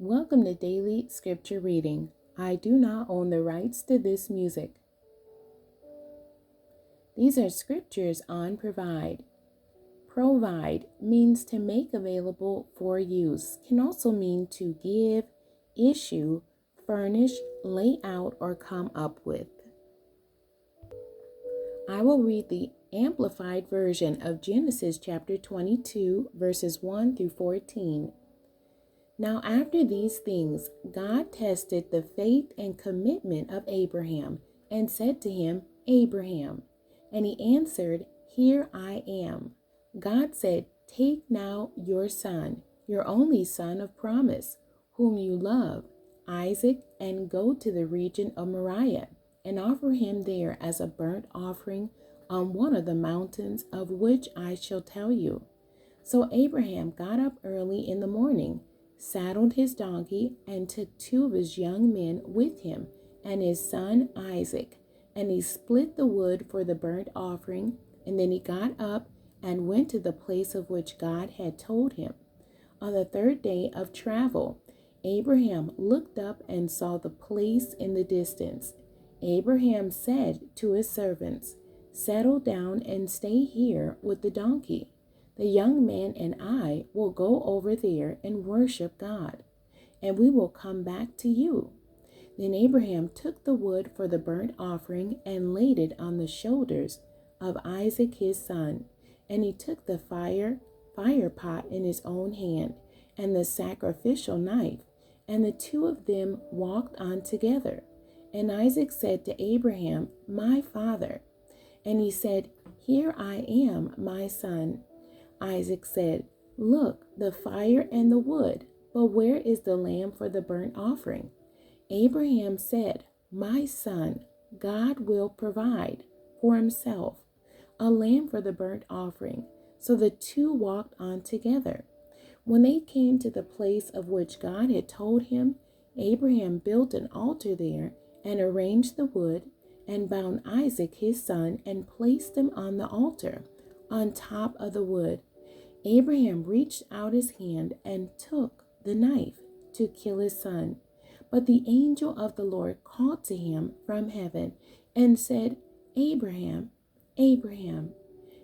Welcome to Daily Scripture Reading. I do not own the rights to this music. These are scriptures on provide. Provide means to make available for use, can also mean to give, issue, furnish, lay out, or come up with. I will read the Amplified Version of Genesis chapter 22, verses 1 through 14. Now after these things, God tested the faith and commitment of Abraham and said to him, Abraham. And he answered, Here I am. God said, Take now your son, your only son of promise, whom you love, Isaac, and go to the region of Moriah, and offer him there as a burnt offering on one of the mountains of which I shall tell you. So Abraham got up early in the morning, saddled his donkey, and took two of his young men with him and his son Isaac. And he split the wood for the burnt offering, and then he got up and went to the place of which God had told him. On the third day of travel, Abraham looked up and saw the place in the distance. Abraham said to his servants, Settle down and stay here with the donkey. The young man and I will go over there and worship God, and we will come back to you. Then Abraham took the wood for the burnt offering and laid it on the shoulders of Isaac his son. And he took the fire pot in his own hand and the sacrificial knife, and the two of them walked on together. And Isaac said to Abraham, My father. And he said, Here I am, my son. Isaac said, Look, the fire and the wood, but where is the lamb for the burnt offering? Abraham said, My son, God will provide for himself a lamb for the burnt offering. So the two walked on together. When they came to the place of which God had told him, Abraham built an altar there and arranged the wood and bound Isaac his son and placed him on the altar on top of the wood. Abraham reached out his hand and took the knife to kill his son. But the angel of the Lord called to him from heaven and said, Abraham, Abraham.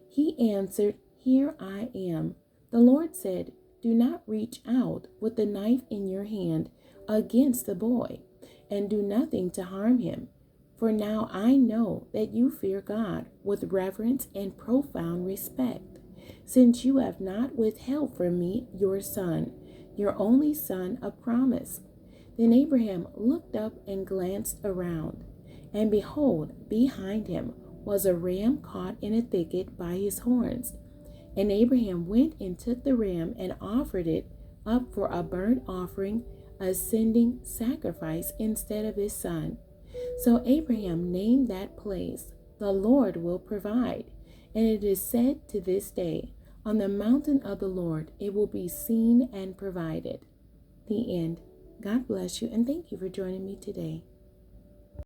He answered, Here I am. The Lord said, Do not reach out with the knife in your hand against the boy, and do nothing to harm him. For now I know that you fear God with reverence and profound respect, since you have not withheld from me your son, your only son of promise. Then Abraham looked up and glanced around, and behold, behind him was a ram caught in a thicket by his horns. And Abraham went and took the ram and offered it up for a burnt offering, a sending sacrifice instead of his son. So Abraham named that place, The Lord will provide. And it is said to this day, On the mountain of the Lord it will be seen and provided. The end. God bless you, and thank you for joining me today.